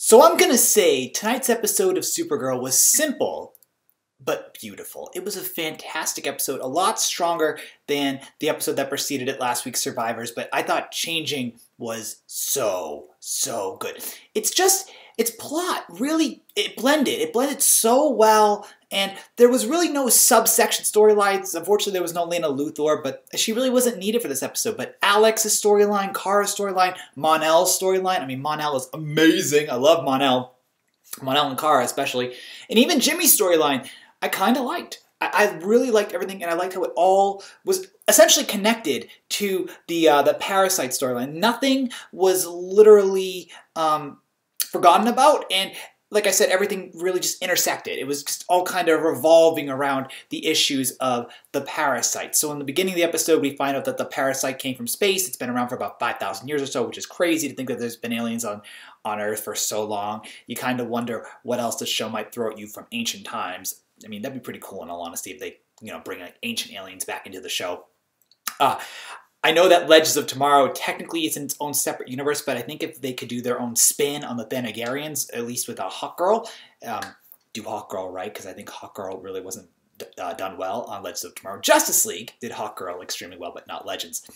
So I'm gonna say tonight's episode of Supergirl was simple, but beautiful. It was a fantastic episode, a lot stronger than the episode that preceded it, last week's Survivors, but I thought Changing was so good. Its plot really, it blended so well, and there was really no subsection storylines. Unfortunately, there was no Lena Luthor, but she really wasn't needed for this episode. But Alex's storyline, Kara's storyline, Mon-El's storyline, I mean, Mon-El is amazing. I love Mon-El. Mon-El and Kara especially. And even Jimmy's storyline, I kind of liked. I really liked everything, and I liked how it all was essentially connected to the Parasite storyline. Nothing was literally forgotten about, and like I said, everything really just intersected. It was just all kind of revolving around the issues of the Parasite. So in the beginning of the episode, we find out that the Parasite came from space. It's been around for about 5,000 years or so, which is crazy to think that there's been aliens on Earth for so long. You kind of wonder what else the show might throw at you from ancient times. I mean, that'd be pretty cool in all honesty if they, bring like ancient aliens back into the show. I know that Legends of Tomorrow technically is in its own separate universe, but I think if they could do their own spin on the Thanagarians, at least with a Hawkgirl, do Hawkgirl right, because I think Hawkgirl really wasn't done well on Legends of Tomorrow. Justice League did Hawkgirl extremely well, but not Legends.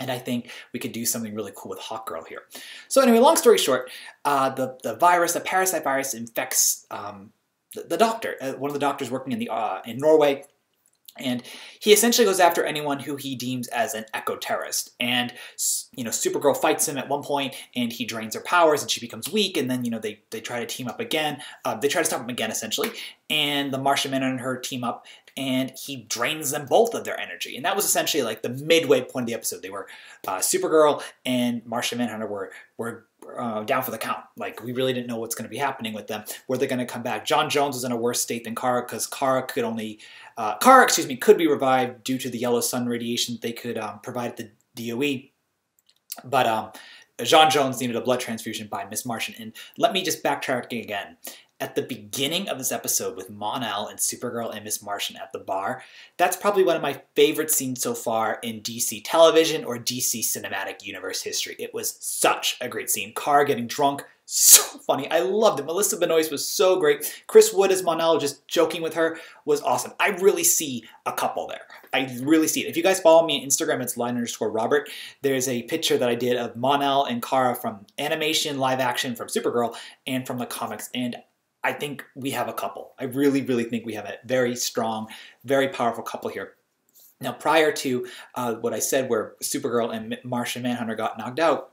And I think we could do something really cool with Hawkgirl here. So anyway, long story short, the virus, the Parasite virus, infects the doctor, one of the doctors working in Norway. And he essentially goes after anyone who he deems as an eco-terrorist. And, Supergirl fights him at one point, and he drains her powers, and she becomes weak, and then, they try to team up again. They try to stop him again, essentially. And the Martian Man and her team up, and he drains them both of their energy. And that was essentially like the midway point of the episode. They were, Supergirl and Martian Manhunter were down for the count. Like, we really didn't know what's going to be happening with them. Were they going to come back? John Jones was in a worse state than Kara, because Kara could be revived due to the yellow sun radiation they could provide at the DOE. But John Jones needed a blood transfusion by Miss Martian. And let me just backtrack again. At the beginning of this episode with Mon-El and Supergirl and Miss Martian at the bar, that's probably one of my favorite scenes so far in DC television or DC cinematic universe history. It was such a great scene. Kara getting drunk, so funny. I loved it. Melissa Benoist was so great. Chris Wood as Mon-El, just joking with her, was awesome. I really see a couple there. I really see it. If you guys follow me on Instagram, it's line_Robert. There's a picture that I did of Mon-El and Kara from animation, live action from Supergirl, and from the comics, and I think we have a couple. I really think we have a very strong, very powerful couple here. Now, prior to what I said where Supergirl and Martian Manhunter got knocked out,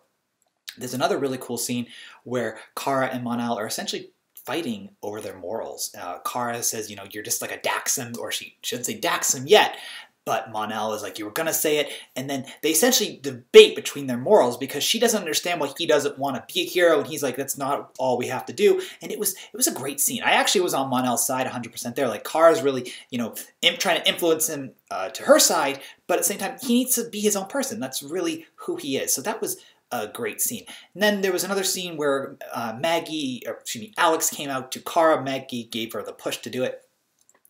there's another really cool scene where Kara and Mon-El are essentially fighting over their morals. Kara says, you're just like a Daxam, or she shouldn't say Daxam yet, but Mon-El is like, you were going to say it. And then they essentially debate between their morals because she doesn't understand why he doesn't want to be a hero. And he's like, that's not all we have to do. And it was a great scene. I actually was on Mon-El's side 100% there. Like, Kara's really, trying to influence him to her side. But at the same time, he needs to be his own person. That's really who he is. So that was a great scene. And then there was another scene where Alex came out to Kara. Maggie gave her the push to do it.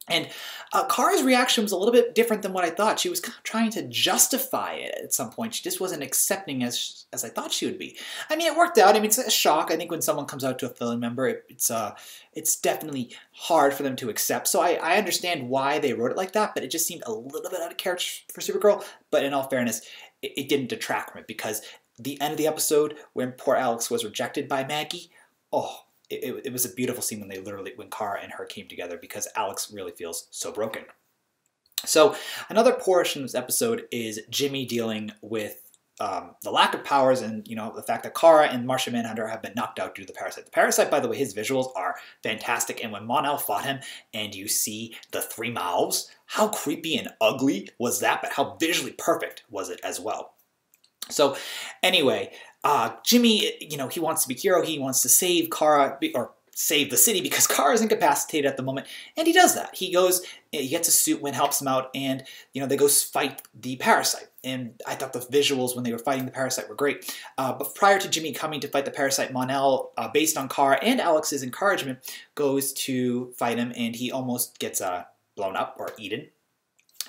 And Kara's reaction was a little bit different than what I thought. She was kind of trying to justify it at some point. She just wasn't accepting as I thought she would be. I mean, it worked out. I mean, it's a shock. I think when someone comes out to a family member, it's definitely hard for them to accept. So I understand why they wrote it like that, but it just seemed a little bit out of character for Supergirl. But in all fairness, it didn't detract from it, because the end of the episode when poor Alex was rejected by Maggie, it was a beautiful scene when Kara and her came together, because Alex really feels so broken. So another portion of this episode is Jimmy dealing with the lack of powers and, the fact that Kara and Martian Manhunter have been knocked out due to the Parasite. The Parasite, by the way, his visuals are fantastic. And when Mon-El fought him and you see the three mouths, how creepy and ugly was that? But how visually perfect was it as well? So anyway, Jimmy, he wants to be hero. He wants to save Kara, or save the city, because Kara is incapacitated at the moment. And he does that. He gets a suit when helps him out, and, they go fight the Parasite. And I thought the visuals when they were fighting the Parasite were great. But prior to Jimmy coming to fight the Parasite, Mon-El, based on Kara and Alex's encouragement, goes to fight him, and he almost gets blown up or eaten.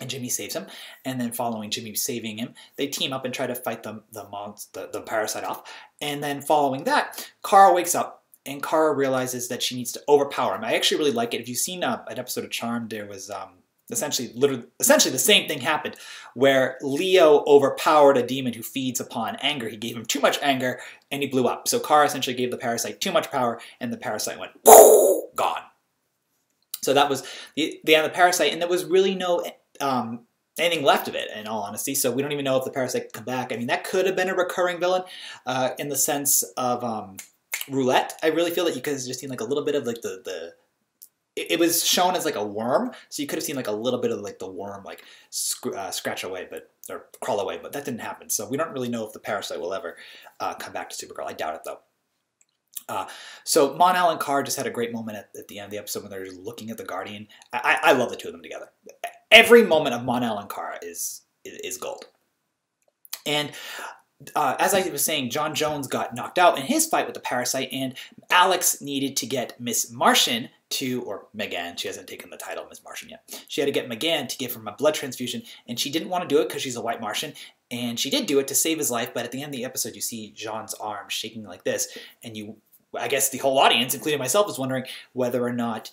And Jimmy saves him, and then following Jimmy saving him, they team up and try to fight the Parasite off. And then following that, Kara wakes up, and Kara realizes that she needs to overpower him. I actually really like it. If you've seen an episode of Charmed, there was essentially the same thing happened, where Leo overpowered a demon who feeds upon anger. He gave him too much anger, and he blew up. So Kara essentially gave the parasite too much power, and the parasite went gone. So that was the end of the parasite, and there was really no anything left of it, in all honesty. So we don't even know if the parasite can come back. I mean, that could have been a recurring villain in the sense of Roulette. I really feel that you could have just seen like a little bit of like it was shown as like a worm, so you could have seen like a little bit of like the worm like scratch away, or crawl away, but that didn't happen. So we don't really know if the parasite will ever come back to Supergirl. I doubt it though. So Mon-El and Kara just had a great moment at the end of the episode when they're just looking at the Guardian. I love the two of them together. Every moment of Mon-El and Kara is gold. And as I was saying, John Jones got knocked out in his fight with the parasite, and Alex needed to get Miss Martian or Megan, she hasn't taken the title Miss Martian yet. She had to get Megan to give him a blood transfusion, and she didn't want to do it because she's a white Martian, and she did do it to save his life, but at the end of the episode, you see Jean's arm shaking like this, and I guess the whole audience, including myself, was wondering whether or not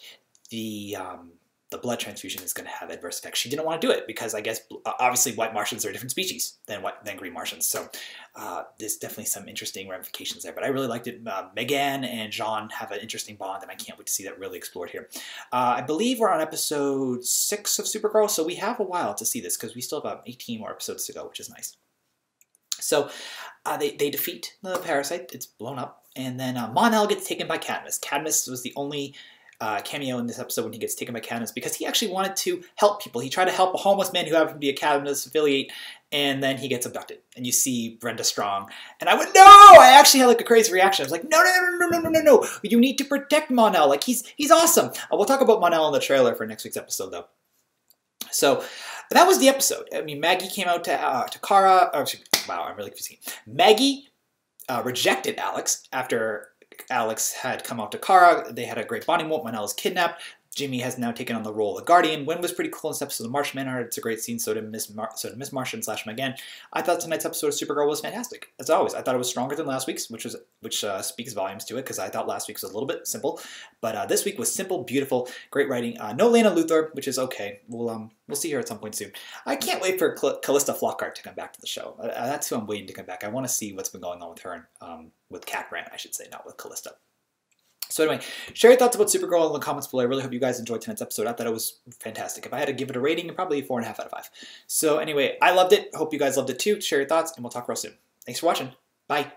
the blood transfusion is going to have adverse effects. She didn't want to do it because I guess obviously white Martians are a different species than green Martians. So there's definitely some interesting ramifications there. But I really liked it. Megan and Jean have an interesting bond, and I can't wait to see that really explored here. I believe we're on episode 6 of Supergirl, so we have a while to see this because we still have 18 more episodes to go, which is nice. So they defeat the parasite. It's blown up. And then Mon-El gets taken by Cadmus. Cadmus was the only cameo in this episode when he gets taken by Cadmus because he actually wanted to help people. He tried to help a homeless man who happened to be a Cadmus affiliate, and then he gets abducted. And you see Brenda Strong, and I went, no! I actually had like a crazy reaction. I was like, no! You need to protect Mon-El. Like, he's awesome. We'll talk about Mon-El in the trailer for next week's episode, though. So that was the episode. I mean, Maggie came out to Kara. Wow, I'm really confusing. Maggie rejected Alex after Alex had come out to Kara. They had a great bonding moment. Mon-El is kidnapped. Jimmy has now taken on the role of the Guardian. Wynn was pretty cool in this episode of Martian Manhunter. It's a great scene. So did Miss Martian / Megan. I thought tonight's episode of Supergirl was fantastic. As always, I thought it was stronger than last week's, which speaks volumes to it because I thought last week's was a little bit simple, but this week was simple, beautiful, great writing. No Lana Luthor, which is okay. We'll see her at some point soon. I can't wait for Callista Flockhart to come back to the show. That's who I'm waiting to come back. I want to see what's been going on with her, with Cat Grant, I should say, not with Callista. So anyway, share your thoughts about Supergirl in the comments below. I really hope you guys enjoyed tonight's episode. I thought it was fantastic. If I had to give it a rating, probably 4.5 out of 5. So anyway, I loved it. Hope you guys loved it too. Share your thoughts, and we'll talk real soon. Thanks for watching. Bye.